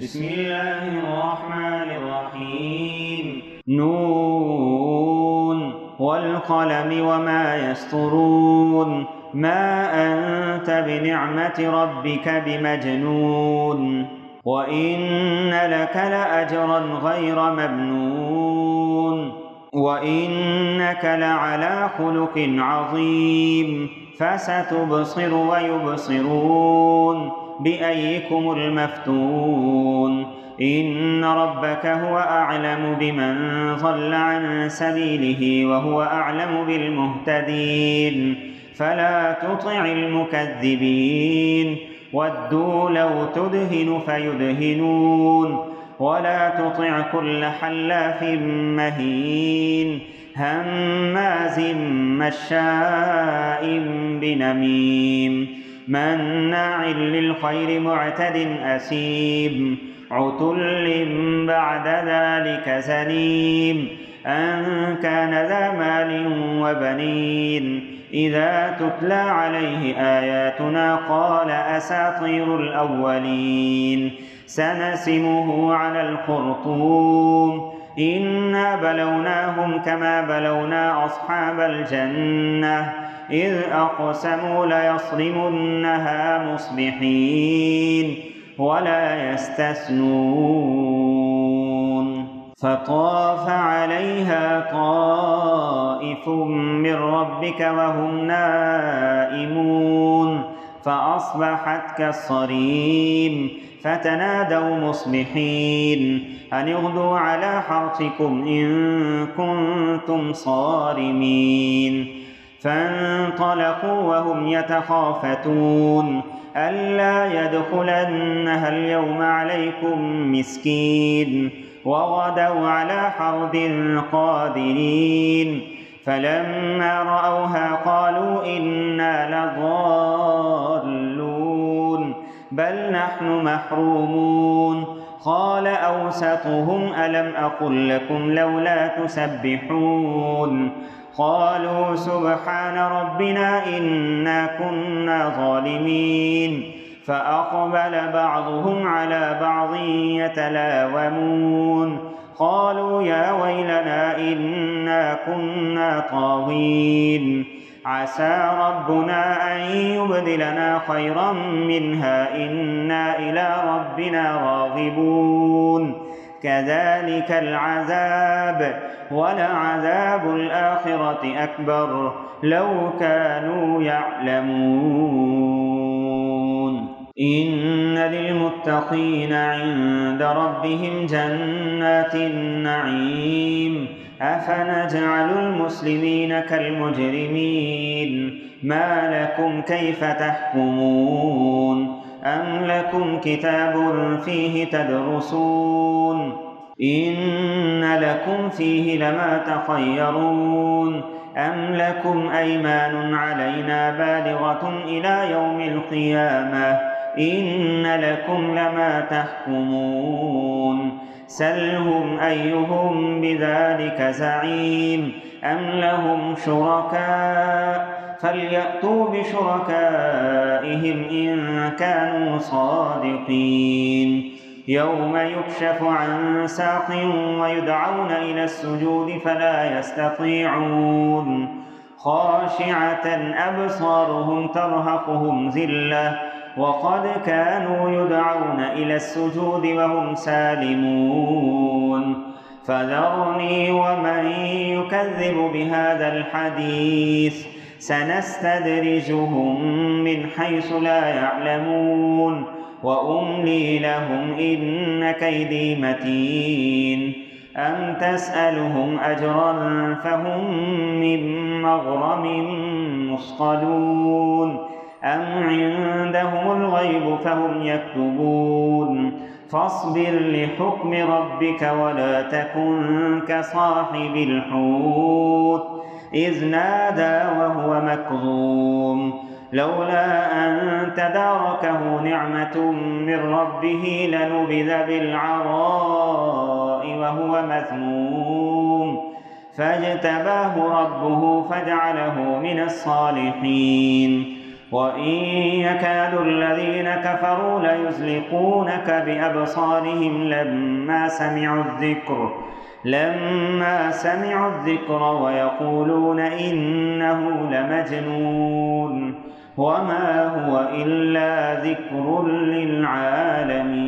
بسم الله الرحمن الرحيم نون والقلم وما يسطرون ما أنت بنعمة ربك بمجنون وإن لك لأجرا غير ممنون وإنك لعلى خلق عظيم فستبصر ويبصرون بأيكم المفتون إن ربك هو أعلم بمن ضل عن سبيله وهو أعلم بالمهتدين فلا تطع المكذبين ودوا لو تدهن فيدهنون ولا تطع كل حلاف مهين هماز مشاء بنميم مناع للخير معتد أثيم عتل بعد ذلك زنيم أن كان ذا مال وبنين إذا تتلى عليه آياتنا قال أساطير الأولين سنسمه على الخرطوم إنا بلوناهم كما بلونا أصحاب الجنة إذ أقسموا ليصرمنها مصبحين ولا يستثنون فطاف عليها طائف من ربك وهم نائمون فأصبحت كالصريم فتنادوا مصبحين أن اغدوا على حرثكم إن كنتم صارمين فانطلقوا وهم يتخافتون ألا يدخلنها اليوم عليكم مسكين وغدوا على حرد قادرين فلما رأوها قالوا إنا لضالون بل نحن محرومون قال أوسطهم ألم أقل لكم لولا تسبحون قالوا سبحان ربنا إنا كنا ظالمين فأقبل بعضهم على بعض يتلاومون قالوا يا ويلنا إنا كنا طاغين عسى ربنا أن يبدلنا خيرا منها إنا إلى ربنا راغبون كذلك العذاب ولعذاب الآخرة أكبر لو كانوا يعلمون إن للمتقين عند ربهم جنات النعيم أفنجعل المسلمين كالمجرمين ما لكم كيف تحكمون أم لكم كتاب فيه تدرسون إن لكم فيه لما تخيرون أم لكم أيمان علينا بالغة إلى يوم القيامة إن لكم لما تحكمون سلهم أيهم بذلك زعيم أم لهم شركاء فليأتوا بشركائهم إن كانوا صادقين يوم يكشف عن ساق ويدعون إلى السجود فلا يستطيعون خاشعة أبصارهم ترهقهم ذلة وقد كانوا يدعون إلى السجود وهم سالمون فذرني ومن يكذب بهذا الحديث سنستدرجهم من حيث لا يعلمون وأملي لهم إن كيدي متين أم تسألهم أجرا فهم من مغرم مثقلون أم عندهم الغيب فهم يكتبون فاصبر لحكم ربك ولا تكن كصاحب الحوت إذ نادى وهو مكظوم لولا أن تداركه نعمة من ربه لنبذ بالعراء وهو مذموم فاجتباه ربه فجعله من الصالحين وإن يكاد الذين كفروا ليزلقونك بأبصارهم لما سمعوا الذكر ويقولون إنه لمجنون وما هو إلا ذكر للعالمين.